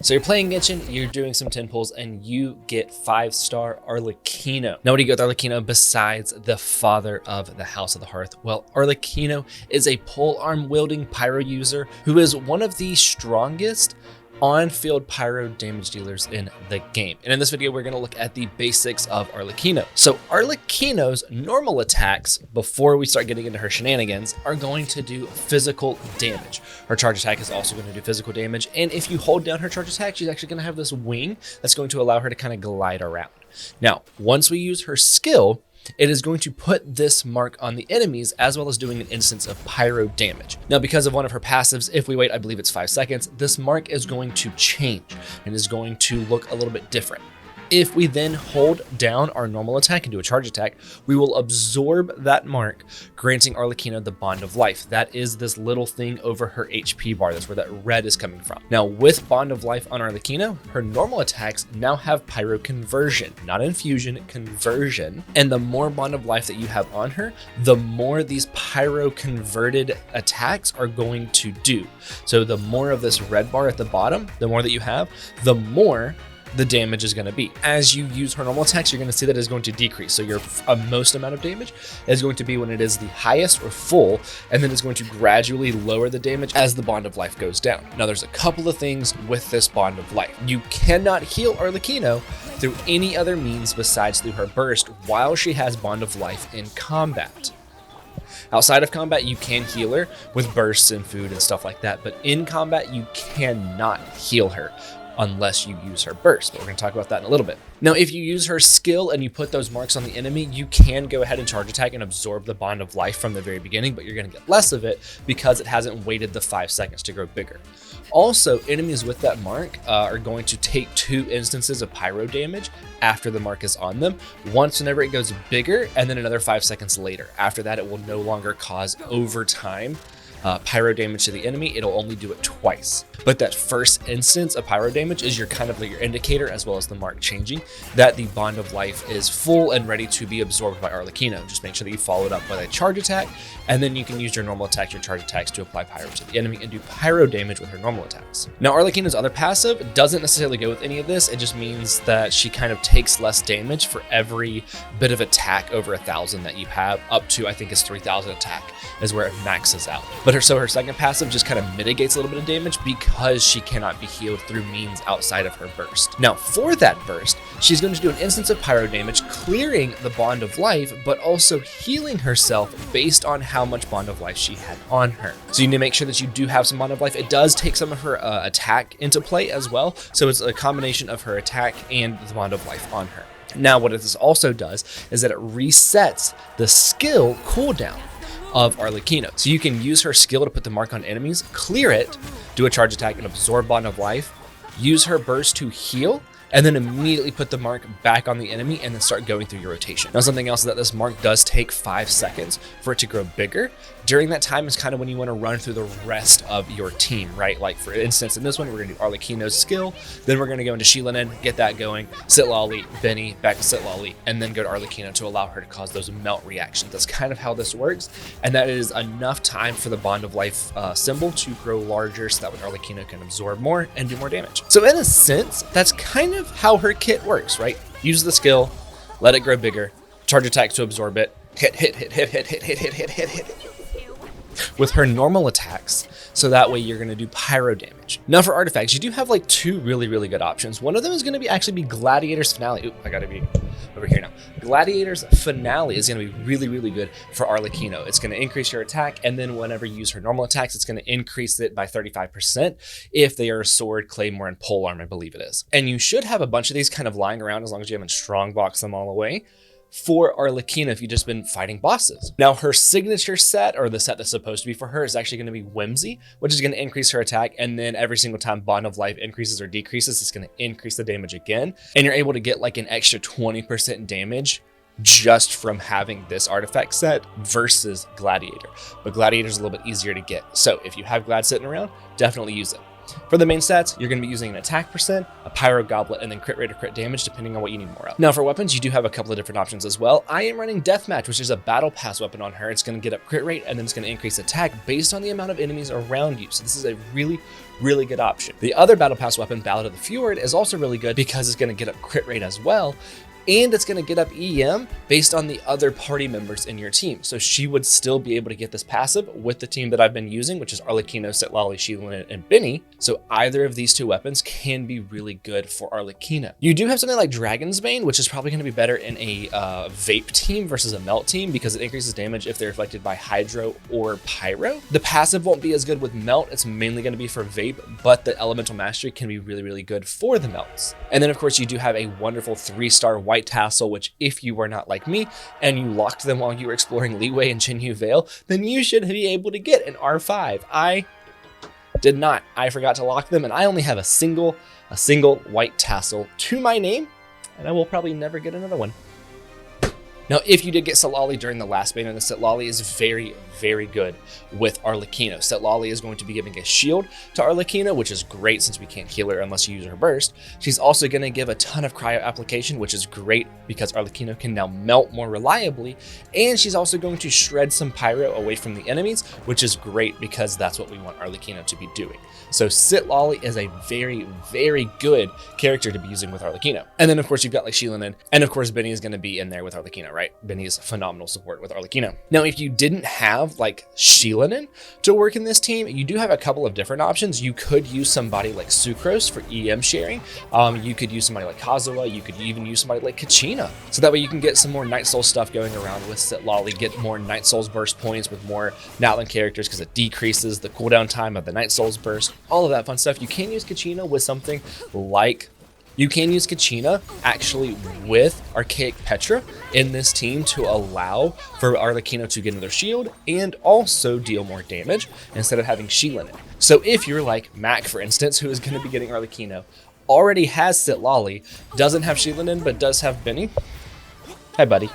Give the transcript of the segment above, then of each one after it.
So you're playing Genshin, you're doing some 10 pulls, and you get 5-star Arlecchino. Now, what do you get with Arlecchino besides the father of the House of the Hearth? Well, Arlecchino is a pole arm wielding pyro user who is one of the strongest on-field pyro damage dealers in the game. And in this video, we're going to look at the basics of Arlecchino. So Arlecchino's normal attacks, before we start getting into her shenanigans, are going to do physical damage. Her charge attack is also going to do physical damage. And if you hold down her charge attack, she's actually going to have this wing that's going to allow her to kind of glide around. Now, once we use her skill, it is going to put this mark on the enemies as well as doing an instance of pyro damage. Now, because of one of her passives, if we wait, I believe it's 5 seconds, this mark is going to change and is going to look a little bit different. If we then hold down our normal attack and do a charge attack, we will absorb that mark, granting Arlecchino the Bond of Life. That is this little thing over her HP bar. That's where that red is coming from. Now, with Bond of Life on Arlecchino, her normal attacks now have Pyro Conversion, not Infusion, Conversion. And the more Bond of Life that you have on her, the more these Pyro Converted attacks are going to do. So the more of this red bar at the bottom, the more that you have, the more the damage is going to be. As you use her normal attacks, you're going to see that it's going to decrease. So your most amount of damage is going to be when it is the highest or full, and then it's going to gradually lower the damage as the Bond of Life goes down. Now, there's a couple of things with this Bond of Life. You cannot heal Arlecchino through any other means besides through her burst while she has Bond of Life in combat. Outside of combat, you can heal her with bursts and food and stuff like that, but in combat, you cannot heal her unless you use her burst, but we're going to talk about that in a little bit. Now, if you use her skill and you put those marks on the enemy, you can go ahead and charge attack and absorb the Bond of Life from the very beginning, but you're going to get less of it because it hasn't waited the 5 seconds to grow bigger. Also, enemies with that mark are going to take 2 instances of pyro damage after the mark is on them, once whenever it goes bigger, and then another 5 seconds later. After that, it will no longer cause overtime pyro damage to the enemy. It'll only do it twice. But that first instance of pyro damage is your kind of like your indicator, as well as the mark changing, that the Bond of Life is full and ready to be absorbed by Arlecchino. Just make sure that you follow it up with a charge attack, and then you can use your normal attack, your charge attacks to apply pyro to the enemy and do pyro damage with her normal attacks. Now, Arlecchino's other passive doesn't necessarily go with any of this. It just means that she kind of takes less damage for every bit of attack over 1,000 that you have, up to, I think it's 3,000 attack is where it maxes out. But her second passive just kind of mitigates a little bit of damage because she cannot be healed through means outside of her burst. Now, for that burst, she's going to do an instance of pyro damage, clearing the Bond of Life, but also healing herself based on how much Bond of Life she had on her. So you need to make sure that you do have some Bond of Life. It does take some of her attack into play as well. So it's a combination of her attack and the Bond of Life on her. Now, what this also does is that it resets the skill cooldown of Arlecchino. So you can use her skill to put the mark on enemies, clear it, do a charge attack and absorb Bond of Life, use her burst to heal, and then immediately put the mark back on the enemy and then start going through your rotation. Now, something else is that this mark does take 5 seconds for it to grow bigger. During that time is kind of when you want to run through the rest of your team, right? Like for instance, in this one, we're going to do Arlecchino's skill, then we're going to go into Shilinen, get that going, Sitlali, Benny, back to Sitlali, and then go to Arlecchino to allow her to cause those melt reactions. That's kind of how this works, and that is enough time for the Bond of Life symbol to grow larger so that way Arlecchino can absorb more and do more damage. So in a sense, that's kind of how her kit works, right? Use the skill, let it grow bigger, charge attack to absorb it, hit with her normal attacks, so that way you're going to do pyro damage. Now, for artifacts, you do have like 2 really good options. One of them is going to actually be Gladiator's Finale. Oop, I gotta be over here now. Gladiator's Finale is going to be really good for Arlecchino. It's going to increase your attack, and then whenever you use her normal attacks, it's going to increase it by 35% if they are sword, claymore, and polearm, I believe it is. And you should have a bunch of these kind of lying around as long as you haven't strongboxed them all away for Arlecchino if you've just been fighting bosses. Now, her signature set, or the set that's supposed to be for her, is actually going to be Whimsy, which is going to increase her attack, and then every single time Bond of Life increases or decreases, it's going to increase the damage again, and you're able to get like an extra 20% damage just from having this artifact set versus Gladiator. But Gladiator is a little bit easier to get, so if you have Glad sitting around, definitely use it. For the main stats, you're going to be using an attack percent, a pyro goblet, and then crit rate or crit damage, depending on what you need more of. Now for weapons, you do have a couple of different options as well. I am running Deathmatch, which is a battle pass weapon on her. It's going to get up crit rate, and then it's going to increase attack based on the amount of enemies around you. So this is a really good option. The other battle pass weapon, Ballad of the Fjord, is also really good because it's going to get up crit rate as well. And it's going to get up EM based on the other party members in your team. So she would still be able to get this passive with the team that I've been using, which is Arlecchino, Sitlali, Sheila, and Benny. So either of these two weapons can be really good for Arlecchino. You do have something like Dragon's Bane, which is probably going to be better in a vape team versus a melt team because it increases damage if they're affected by hydro or pyro. The passive won't be as good with melt. It's mainly going to be for vape, but the elemental mastery can be really good for the melts. And then of course you do have a wonderful 3-star white tassel, which if you were not like me and you locked them while you were exploring Leeway and Jinyu Vale, then you should be able to get an R5. I did not. I forgot to lock them, and I only have a single white tassel to my name, and I will probably never get another one. Now, if you did get Sitlali during the last bane, the Sitlali is very good with Arlecchino. Sitlali is going to be giving a shield to Arlecchino, which is great since we can't heal her unless you use her burst. She's also going to give a ton of cryo application, which is great because Arlecchino can now melt more reliably. And she's also going to shred some pyro away from the enemies, which is great because that's what we want Arlecchino to be doing. So Sitlali is a very good character to be using with Arlecchino. And then of course you've got like Sheila, and of course Benny is going to be in there with Arlecchino, right? Benny is phenomenal support with Arlecchino. Now, if you didn't have like Sheila to work in this team, you do have a couple of different options. You could use somebody like Sucrose for EM sharing. You could use somebody like Kazuha. You could even use somebody like Kachina. So that way you can get some more Night Soul stuff going around with Sitlali, get more Night Souls burst points with more Natlan characters because it decreases the cooldown time of the Night Souls burst, all of that fun stuff. You can use Kachina with something like actually with Archaic Petra in this team to allow for Arlecchino to get another shield and also deal more damage instead of having Sheila in it. So if you're like Mac, for instance, who is going to be getting Arlecchino, already has Sitlali, doesn't have Sheila but does have Benny. Hi, buddy.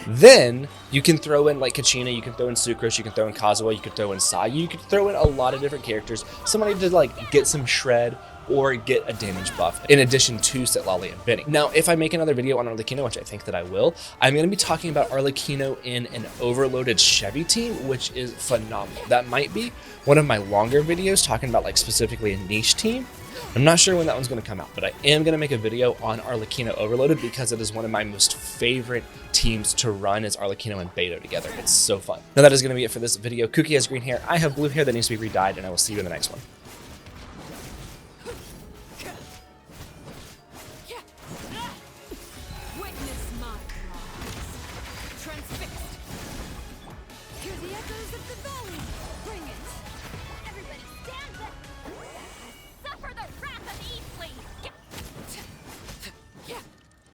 Then you can throw in like Kachina, you can throw in Sucrose, you can throw in Kazuha, you can throw in Sai, you can throw in a lot of different characters, somebody to like get some shred or get a damage buff in addition to Sitlali and Benny. Now, if I make another video on Arlecchino, which I think that I will, I'm going to be talking about Arlecchino in an overloaded Chevy team, which is phenomenal. That might be one of my longer videos talking about like specifically a niche team. I'm not sure when that one's going to come out, but I am going to make a video on Arlecchino Overloaded because it is one of my most favorite teams to run is Arlecchino and Beto together. It's so fun. Now that is going to be it for this video. Kuki has green hair. I have blue hair that needs to be re-dyed, and I will see you in the next one.